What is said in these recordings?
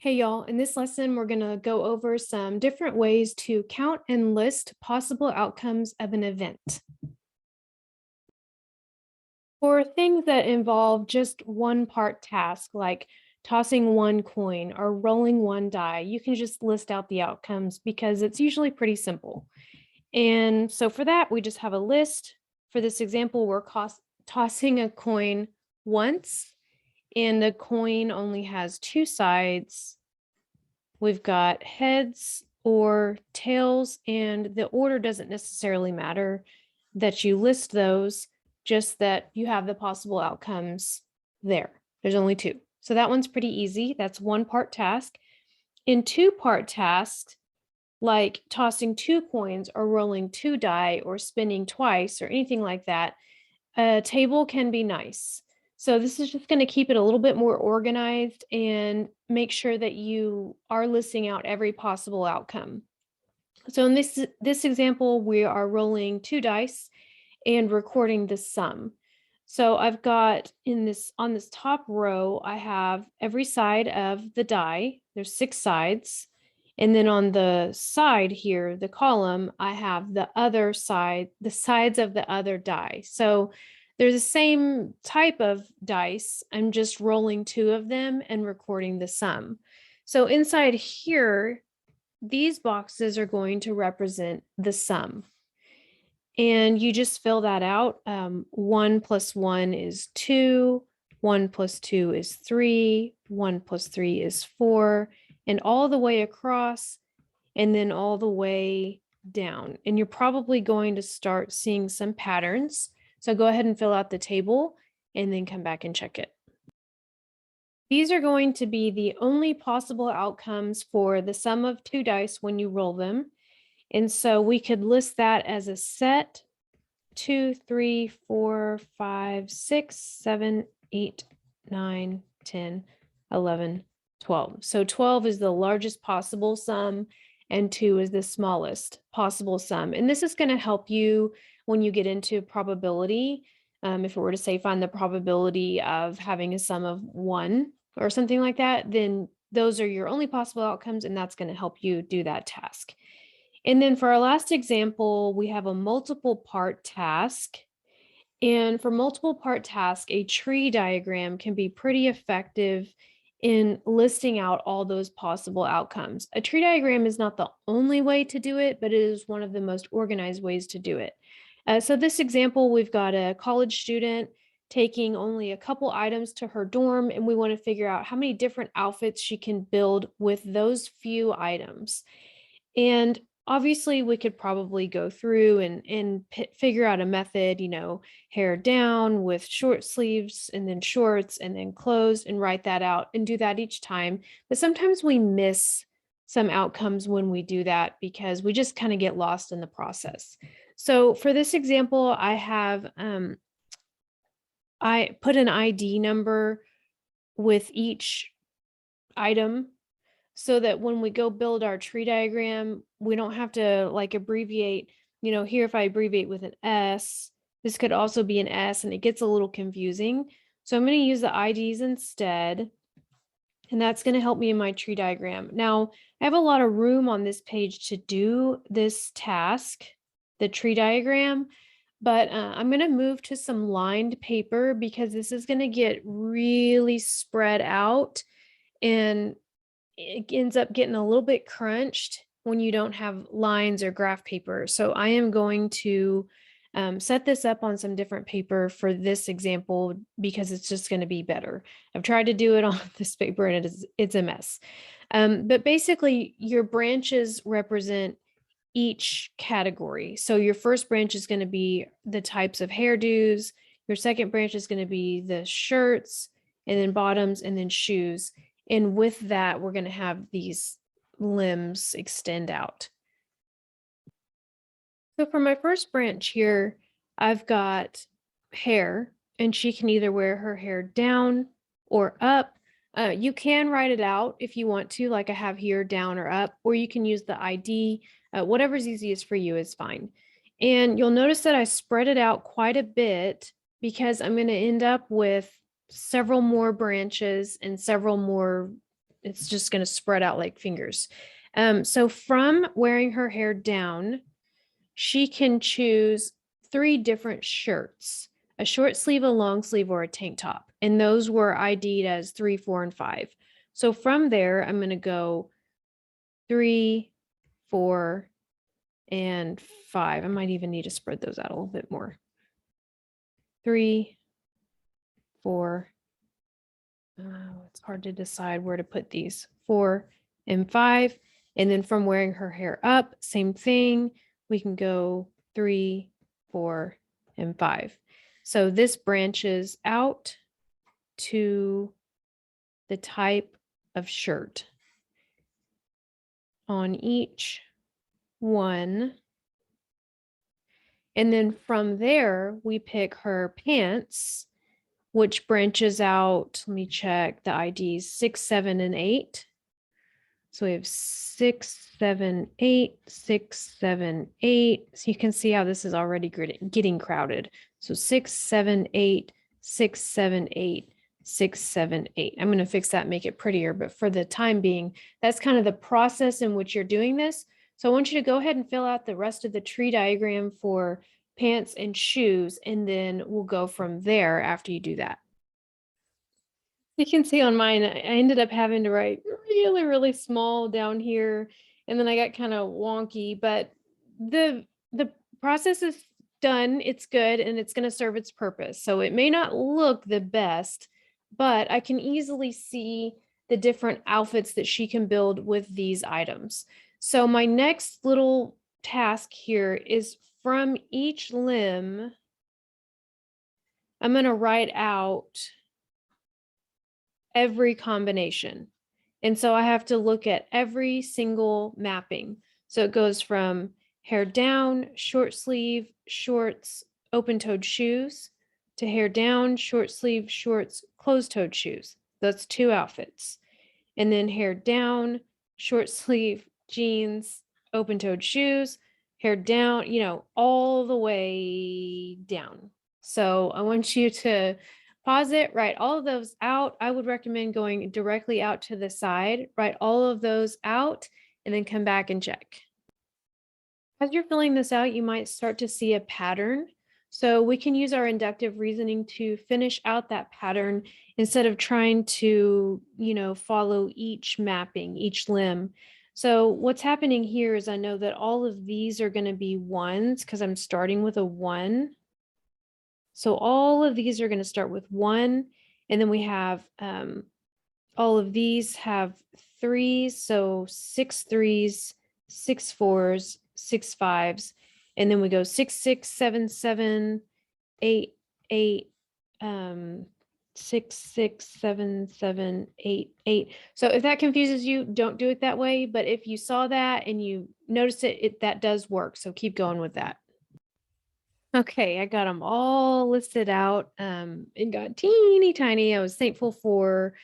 Hey y'all, in this lesson, we're going to go over some different ways to count and list possible outcomes of an event. For things that involve just one part task, like tossing one coin or rolling one die, you can just list out the outcomes because it's usually pretty simple. And so for that, we just have a list. For this example, we're tossing a coin once, and the coin only has two sides. We've got heads or tails, and the order doesn't necessarily matter that you list those, just that you have the possible outcomes there. There's only two. So that one's pretty easy. That's one part task. In two-part tasks, like tossing two coins or rolling two die or spinning twice or anything like that, a table can be nice. So this is just going to keep it a little bit more organized and make sure that you are listing out every possible outcome. So in this example, we are rolling two dice and recording the sum. So I've got on this top row, I have every side of the die. There's six sides. And then on the side here, the column, I have the other side, the sides of the other die. So they're the same type of dice. I'm just rolling two of them and recording the sum. So inside here, these boxes are going to represent the sum. And you just fill that out. 1 plus 1 is 2, 1 plus 2 is 3, 1 plus 3 is 4, and all the way across, and then all the way down. And you're probably going to start seeing some patterns. So go ahead and fill out the table and then come back and check it. These are going to be the only possible outcomes for the sum of two dice when you roll them. And so we could list that as a set 2, 3, 4, 5, 6, 7, 8, 9, 10, 11, 12. So 12 is the largest possible sum and 2 is the smallest possible sum. And this is going to help you when you get into probability. If it were to say find the probability of having a sum of 1 or something like that, then those are your only possible outcomes, and that's going to help you do that task. And then for our last example, we have a multiple part task. And for multiple part task, a tree diagram can be pretty effective in listing out all those possible outcomes. A tree diagram is not the only way to do it, but it is one of the most organized ways to do it. So this example, we've got a college student taking only a couple items to her dorm, and we want to figure out how many different outfits she can build with those few items. And obviously, we could probably go through and figure out a method, hair down with short sleeves and then shorts and then closed, and write that out and do that each time. But sometimes we miss some outcomes when we do that because we just kind of get lost in the process. So for this example, I put an ID number with each item so that when we go build our tree diagram, we don't have to like abbreviate, here if I abbreviate with an S, this could also be an S and it gets a little confusing. So I'm going to use the IDs instead, and that's going to help me in my tree diagram. Now, I have a lot of room on this page to do this task, the tree diagram, but I'm going to move to some lined paper because this is going to get really spread out, and it ends up getting a little bit crunched when you don't have lines or graph paper. So I am going to set this up on some different paper for this example because it's just going to be better. I've tried to do it on this paper and it's a mess. But basically, your branches represent each category. So your first branch is going to be the types of hairdos. Your second branch is going to be the shirts, and then bottoms, and then shoes. And with that, we're going to have these limbs extend out. So for my first branch here, I've got hair, and she can either wear her hair down or up. You can write it out if you want to, like I have here, down or up, or you can use the ID. Whatever's easiest for you is fine. And you'll notice that I spread it out quite a bit because I'm going to end up with several more branches and several more it's just going to spread out like fingers. So from wearing her hair down, she can choose 3 different shirts, a short sleeve, a long sleeve, or a tank top. And those were ID'd as 3, 4, and 5. So from there, I'm going to go 3, 4, and 5. I might even need to spread those out a little bit more. 3, 4. It's hard to decide where to put these. 4 and 5. And then from wearing her hair up, same thing. We can go 3, 4, and 5. So this branches out to the type of shirt on each one. And then from there, we pick her pants, which branches out, let me check the IDs, 6, 7, and 8. So we have 6, 7, 8, 6, 7, 8. So you can see how this is already getting crowded. So 6, 7, 8, 6, 7, 8, 6, 7, 8. I'm going to fix that, make it prettier, but for the time being, that's kind of the process in which you're doing this. So I want you to go ahead and fill out the rest of the tree diagram for pants and shoes, and then we'll go from there after you do that. You can see on mine, I ended up having to write really, really small down here, and then I got kind of wonky, but the process is done, it's good, and it's going to serve its purpose. So it may not look the best, but I can easily see the different outfits that she can build with these items. So my next little task here is from each limb, I'm going to write out every combination. And so I have to look at every single mapping. So it goes from hair down, short sleeve, shorts, open-toed shoes, to hair down, short sleeve, shorts, closed-toed shoes. That's 2 outfits. And then hair down, short sleeve, jeans, open-toed shoes, hair down, all the way down. So I want you to pause it, write all of those out. I would recommend going directly out to the side, write all of those out, and then come back and check. As you're filling this out, you might start to see a pattern. So we can use our inductive reasoning to finish out that pattern instead of trying to, follow each mapping, each limb. So what's happening here is I know that all of these are going to be 1s because I'm starting with a 1. So all of these are going to start with 1, and then we have all of these have 3s, so 6 3s, 6 4s, 6 5s, and then we go 6 6 7 7, 8 8, 6 6 7 7, 8 8. So if that confuses you, don't do it that way. But if you saw that and you noticed it, that does work. So keep going with that. Okay, I got them all listed out. It got teeny tiny. I was thankful for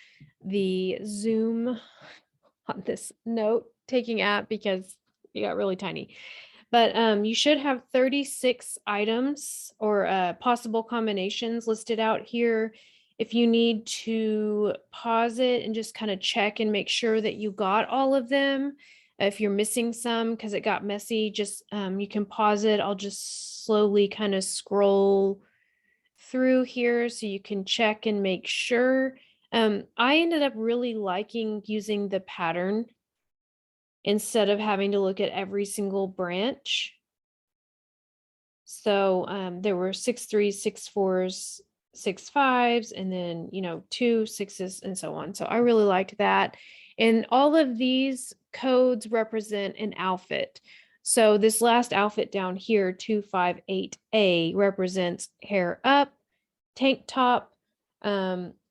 the Zoom on this note-taking app because it got really tiny. But you should have 36 items or possible combinations listed out here. If you need to pause it and just kind of check and make sure that you got all of them. If you're missing some because it got messy, just you can pause it. I'll just slowly kind of scroll through here so you can check and make sure. I ended up really liking using the pattern instead of having to look at every single branch. So there were 6 3s, 6 4s, 6 5s, and then, 2 6s and so on. So I really liked that. And all of these codes represent an outfit. So this last outfit down here, 258A, represents hair up, tank top,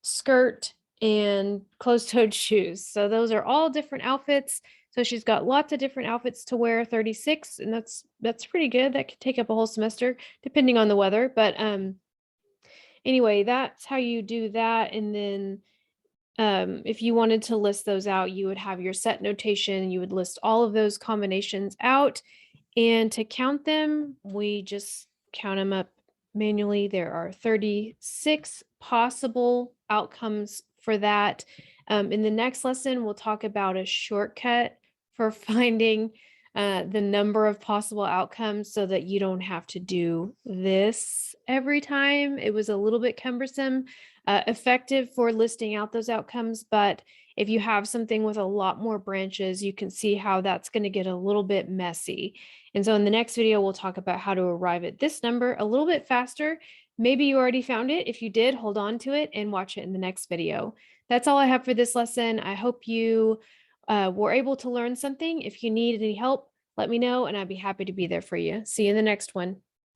skirt, and closed-toed shoes. So those are all different outfits. So she's got lots of different outfits to wear, 36, and that's pretty good. That could take up a whole semester depending on the weather. But anyway, that's how you do that. And then if you wanted to list those out, you would have your set notation. You would list all of those combinations out. And to count them, we just count them up manually. There are 36 possible outcomes for that. In the next lesson, we'll talk about a shortcut for finding the number of possible outcomes so that you don't have to do this every time. It was a little bit cumbersome, effective for listing out those outcomes, but if you have something with a lot more branches, you can see how that's going to get a little bit messy. And so in the next video, we'll talk about how to arrive at this number a little bit faster. Maybe you already found it. If you did, hold on to it and watch it in the next video. That's all I have for this lesson. I hope you were able to learn something. If you need any help, let me know and I'd be happy to be there for you. See you in the next one.